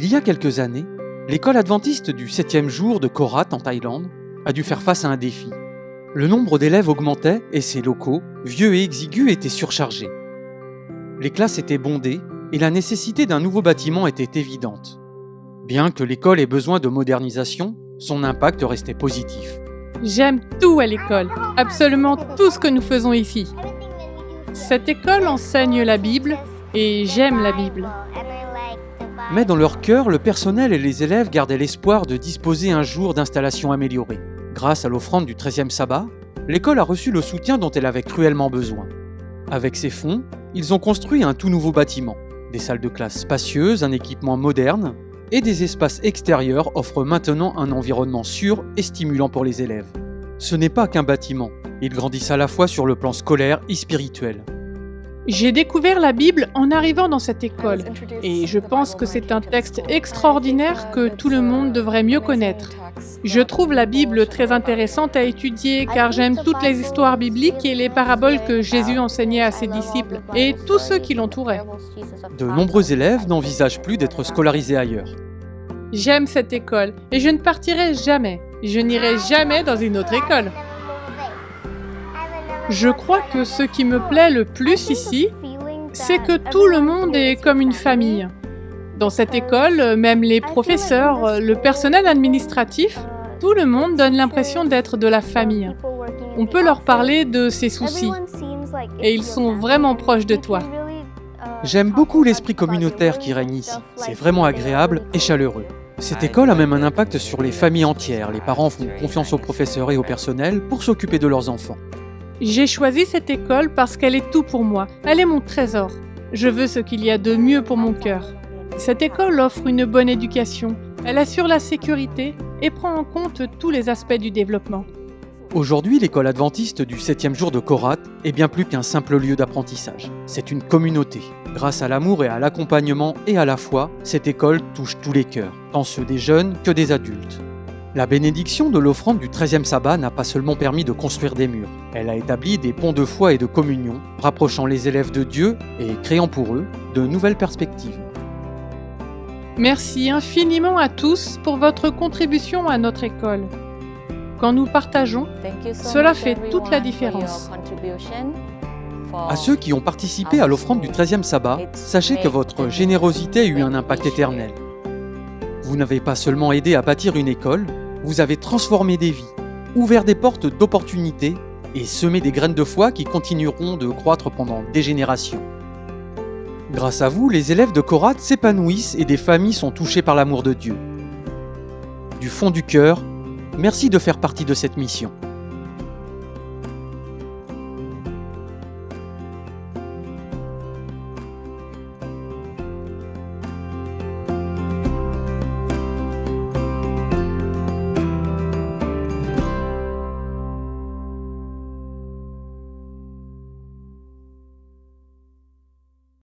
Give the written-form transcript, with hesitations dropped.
Il y a quelques années, l'école adventiste du 7e jour de Korat en Thaïlande a dû faire face à un défi. Le nombre d'élèves augmentait et ses locaux, vieux et exigus, étaient surchargés. Les classes étaient bondées et la nécessité d'un nouveau bâtiment était évidente. Bien que l'école ait besoin de modernisation, son impact restait positif. J'aime tout à l'école, absolument tout ce que nous faisons ici. Cette école enseigne la Bible et j'aime la Bible. Mais dans leur cœur, le personnel et les élèves gardaient l'espoir de disposer un jour d'installations améliorées. Grâce à l'offrande du 13e sabbat, l'école a reçu le soutien dont elle avait cruellement besoin. Avec ces fonds, ils ont construit un tout nouveau bâtiment. Des salles de classe spacieuses, un équipement moderne et des espaces extérieurs offrent maintenant un environnement sûr et stimulant pour les élèves. Ce n'est pas qu'un bâtiment, ils grandissent à la fois sur le plan scolaire et spirituel. J'ai découvert la Bible en arrivant dans cette école et je pense que c'est un texte extraordinaire que tout le monde devrait mieux connaître. Je trouve la Bible très intéressante à étudier car j'aime toutes les histoires bibliques et les paraboles que Jésus enseignait à ses disciples et tous ceux qui l'entouraient. De nombreux élèves n'envisagent plus d'être scolarisés ailleurs. J'aime cette école et je ne partirai jamais. Je n'irai jamais dans une autre école. Je crois que ce qui me plaît le plus ici, c'est que tout le monde est comme une famille. Dans cette école, même les professeurs, le personnel administratif, tout le monde donne l'impression d'être de la famille. On peut leur parler de ses soucis et ils sont vraiment proches de toi. J'aime beaucoup l'esprit communautaire qui règne ici. C'est vraiment agréable et chaleureux. Cette école a même un impact sur les familles entières. Les parents font confiance aux professeurs et au personnel pour s'occuper de leurs enfants. J'ai choisi cette école parce qu'elle est tout pour moi. Elle est mon trésor. Je veux ce qu'il y a de mieux pour mon cœur. Cette école offre une bonne éducation. Elle assure la sécurité et prend en compte tous les aspects du développement. Aujourd'hui, l'école adventiste du 7e jour de Korat est bien plus qu'un simple lieu d'apprentissage. C'est une communauté. Grâce à l'amour et à l'accompagnement et à la foi, cette école touche tous les cœurs, tant ceux des jeunes que des adultes. La bénédiction de l'offrande du 13e sabbat n'a pas seulement permis de construire des murs, elle a établi des ponts de foi et de communion, rapprochant les élèves de Dieu et créant pour eux de nouvelles perspectives. Merci infiniment à tous pour votre contribution à notre école. Quand nous partageons, cela fait toute la différence. À ceux qui ont participé à l'offrande du 13e sabbat, sachez que votre générosité a eu un impact éternel. Vous n'avez pas seulement aidé à bâtir une école, vous avez transformé des vies, ouvert des portes d'opportunités et semé des graines de foi qui continueront de croître pendant des générations. Grâce à vous, les élèves de Korat s'épanouissent et des familles sont touchées par l'amour de Dieu. Du fond du cœur, merci de faire partie de cette mission.